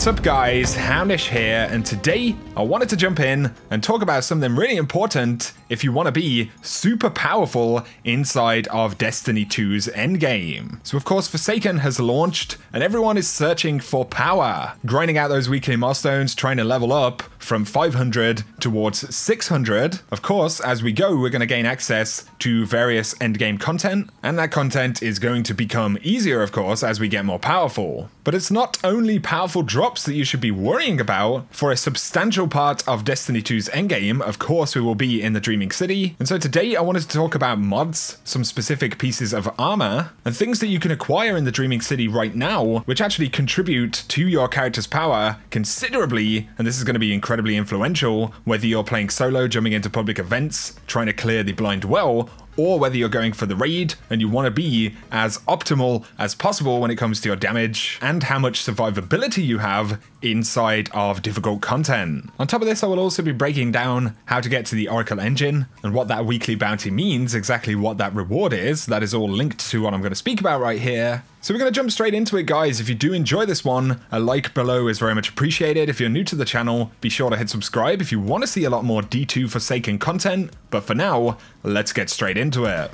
What's up guys, Houndish here, and today I wanted to jump in and talk about something really important if you want to be super powerful inside of Destiny 2's endgame. So of course Forsaken has launched and everyone is searching for power, grinding out those weekly milestones, trying to level up from 500 towards 600. Of course, as we go, we're going to gain access to various endgame content, and that content is going to become easier, of course, as we get more powerful. But it's not only powerful drops that you should be worrying about. For a substantial part of Destiny 2's endgame, of course, we will be in the Dreaming City. And so today I wanted to talk about mods, some specific pieces of armor, and things that you can acquire in the Dreaming City right now, which actually contribute to your character's power considerably. And this is going to be incredibly influential, whether you're playing solo, jumping into public events, trying to clear the blind well, or whether you're going for the raid and you want to be as optimal as possible when it comes to your damage and how much survivability you have inside of difficult content. On top of this, I will also be breaking down how to get to the Oracle engine and what that weekly bounty means, exactly what that reward is. That is all linked to what I'm going to speak about right here. So we're going to jump straight into it, guys. If you do enjoy this one, a like below is very much appreciated. If you're new to the channel, be sure to hit subscribe if you want to see a lot more D2 Forsaken content. But for now, let's get straight into it.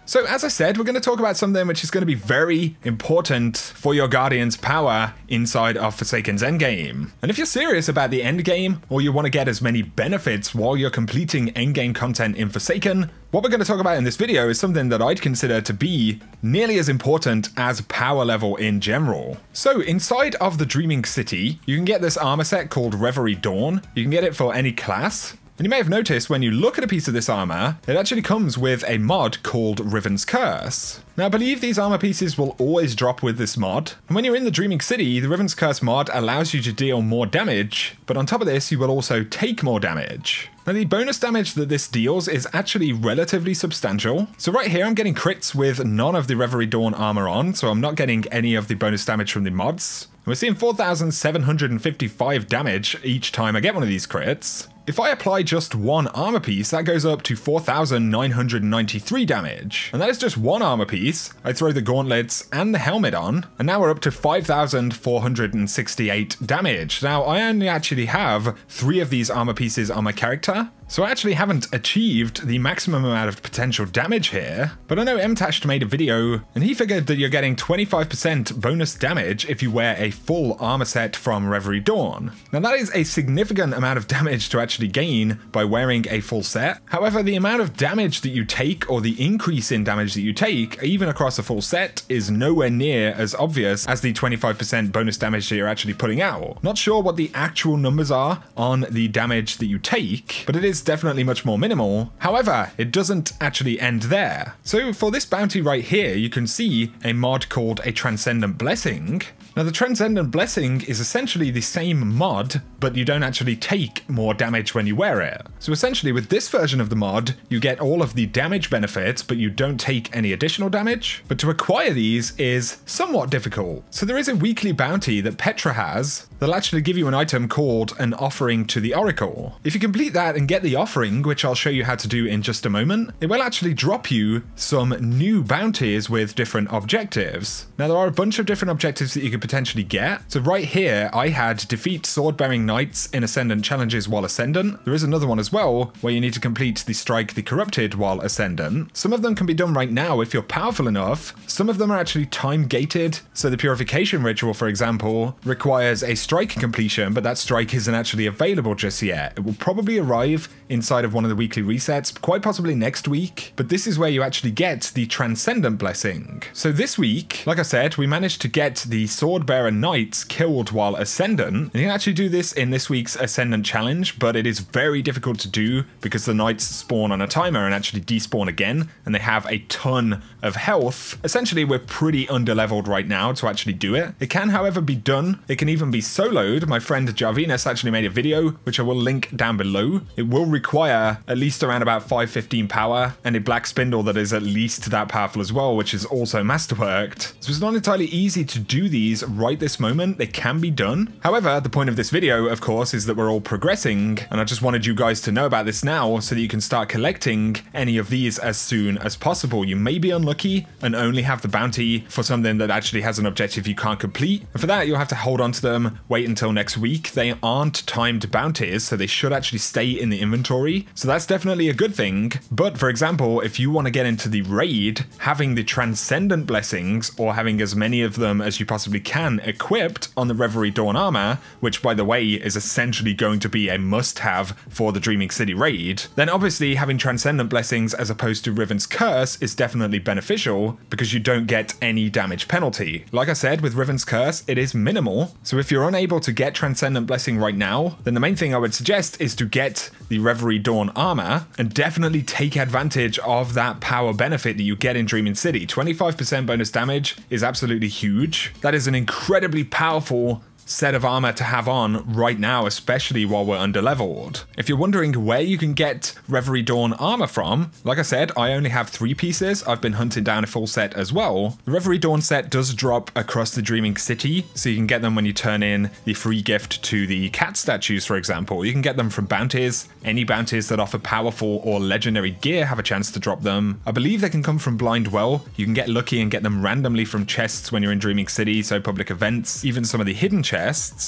So as I said, we're going to talk about something which is going to be very important for your Guardian's power inside of Forsaken's endgame. And if you're serious about the endgame, or you want to get as many benefits while you're completing endgame content in Forsaken, what we're going to talk about in this video is something that I'd consider to be nearly as important as power level in general. So inside of the Dreaming City, you can get this armor set called Reverie Dawn. You can get it for any class. And you may have noticed when you look at a piece of this armor, it actually comes with a mod called Rivens Curse. Now I believe these armor pieces will always drop with this mod, and when you're in the Dreaming City, the Rivens Curse mod allows you to deal more damage, but on top of this you will also take more damage. Now the bonus damage that this deals is actually relatively substantial. So right here I'm getting crits with none of the Reverie Dawn armor on, so I'm not getting any of the bonus damage from the mods. And we're seeing 4,755 damage each time I get one of these crits. If I apply just one armor piece, that goes up to 4,993 damage. And that is just one armor piece. I throw the gauntlets and the helmet on, and now we're up to 5,468 damage. Now, I only actually have 3 of these armor pieces on my character, so I actually haven't achieved the maximum amount of potential damage here. But I know MTash made a video, and he figured that you're getting 25% bonus damage if you wear a full armor set from Reverie Dawn. Now that is a significant amount of damage to actually gain by wearing a full set. However, the amount of damage that you take, or the increase in damage that you take, even across a full set, is nowhere near as obvious as the 25% bonus damage that you're actually putting out. Not sure what the actual numbers are on the damage that you take, but it is definitely much more minimal. However, it doesn't actually end there. So for this bounty right here, you can see a mod called a Transcendent Blessing. Now the Transcendent Blessing is essentially the same mod, but you don't actually take more damage when you wear it. So essentially with this version of the mod, you get all of the damage benefits, but you don't take any additional damage. But to acquire these is somewhat difficult. So there is a weekly bounty that Petra has that'll actually give you an item called an Offering to the Oracle. If you complete that and get the offering, which I'll show you how to do in just a moment, it will actually drop you some new bounties with different objectives. Now there are a bunch of different objectives that you could potentially get. So right here, I had defeat sword-bearing knights in Ascendant challenges while Ascendant. There is another one as well, where you need to complete the Strike the Corrupted while Ascendant. Some of them can be done right now if you're powerful enough. Some of them are actually time-gated. So the Purification ritual, for example, requires a strike completion, but that strike isn't actually available just yet. It will probably arrive inside of one of the weekly resets, quite possibly next week, but this is where you actually get the Transcendent Blessing. So this week, like I said, we managed to get the Swordbearer Knights killed while Ascendant, and you can actually do this in this week's Ascendant challenge, but it is very difficult to do because the Knights spawn on a timer and actually despawn again, and they have a ton of health. Essentially, we're pretty underleveled right now to actually do it. It can, however, be done. It can even be soloed, my friend Jarvinus actually made a video, which I will link down below. It will require at least around about 515 power, and a black spindle that is at least that powerful as well, which is also masterworked. So it's not entirely easy to do these right this moment. They can be done. However, the point of this video, of course, is that we're all progressing, and I just wanted you guys to know about this now so that you can start collecting any of these as soon as possible. You may be unlucky and only have the bounty for something that actually has an objective you can't complete. And for that, you'll have to hold on to them, wait until next week. They aren't timed bounties, so they should actually stay in the inventory. So that's definitely a good thing. But for example, if you want to get into the raid, having the Transcendent Blessings, or having as many of them as you possibly can equipped on the Reverie Dawn armor, which by the way is essentially going to be a must-have for the Dreaming City raid, then obviously having Transcendent Blessings as opposed to Rivens Curse is definitely beneficial because you don't get any damage penalty. Like I said, with Rivens Curse, it is minimal. So if you're unable to get Transcendent Blessing right now, then the main thing I would suggest is to get the Reverie Dawn armor and definitely take advantage of that power benefit that you get in Dreaming City. 25% bonus damage is absolutely huge. That is an incredibly powerful set of armor to have on right now, especially while we're underleveled. If you're wondering where you can get Reverie Dawn armor from, like I said, I only have 3 pieces. I've been hunting down a full set as well. The Reverie Dawn set does drop across the Dreaming City, so you can get them when you turn in the free gift to the cat statues, for example. You can get them from bounties. Any bounties that offer powerful or legendary gear have a chance to drop them. I believe they can come from Blind Well. You can get lucky and get them randomly from chests when you're in Dreaming City, so public events, even some of the hidden chests.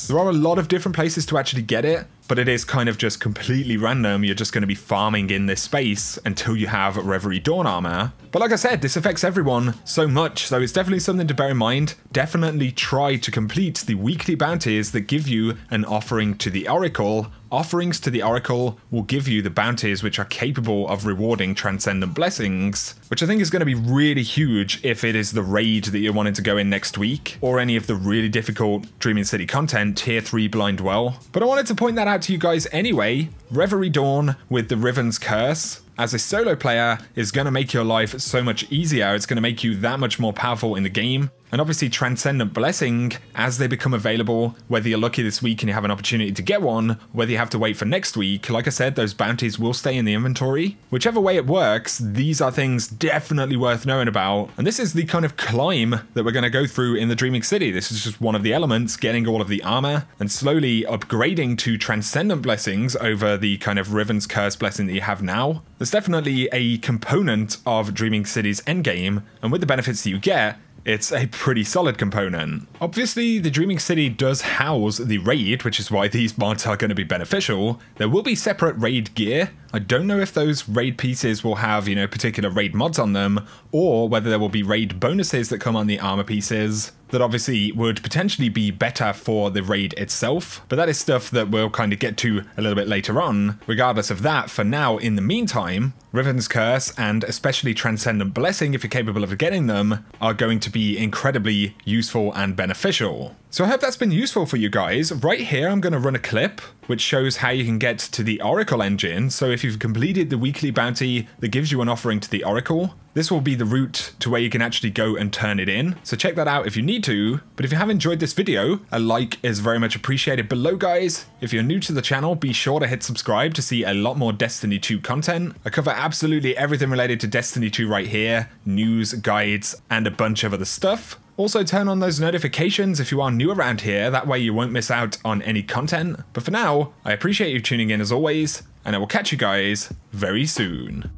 There are a lot of different places to actually get it, but it is kind of just completely random. You're just going to be farming in this space until you have Reverie Dawn armor. But like I said, this affects everyone so much, so it's definitely something to bear in mind. Definitely try to complete the weekly bounties that give you an offering to the Oracle. Offerings to the Oracle will give you the bounties which are capable of rewarding Transcendent Blessings, which I think is going to be really huge if it is the raid that you're wanting to go in next week, or any of the really difficult Dreaming City content, Tier 3 Blind Well. But I wanted to point that out to you guys anyway. Reverie Dawn with the Rivens Curse as a solo player is going to make your life so much easier. It's going to make you that much more powerful in the game. And obviously Transcendent Blessing, as they become available, whether you're lucky this week and you have an opportunity to get one, whether you have to wait for next week, like I said, those bounties will stay in the inventory. Whichever way it works, these are things definitely worth knowing about. And this is the kind of climb that we're going to go through in the Dreaming City. This is just one of the elements, getting all of the armor and slowly upgrading to Transcendent Blessings over the kind of Rivens Curse blessing that you have now. There's definitely a component of Dreaming City's endgame, and with the benefits that you get, it's a pretty solid component. Obviously, the Dreaming City does house the raid, which is why these mods are going to be beneficial. There will be separate raid gear. I don't know if those raid pieces will have, you know, particular raid mods on them, or whether there will be raid bonuses that come on the armor pieces that obviously would potentially be better for the raid itself. But that is stuff that we'll kind of get to a little bit later on. Regardless of that, for now, in the meantime, Rivens Curse and especially Transcendent Blessing, if you're capable of getting them, are going to be incredibly useful and beneficial. So I hope that's been useful for you guys. Right here, I'm going to run a clip which shows how you can get to the Oracle engine. So if you've completed the weekly bounty that gives you an offering to the Oracle, this will be the route to where you can actually go and turn it in. So check that out if you need to. But if you have enjoyed this video, a like is very much appreciated below, guys. If you're new to the channel, be sure to hit subscribe to see a lot more Destiny 2 content. I cover absolutely everything related to Destiny 2 right here, news, guides, and a bunch of other stuff. Also turn on those notifications if you are new around here, that way you won't miss out on any content. But for now, I appreciate you tuning in as always, and I will catch you guys very soon.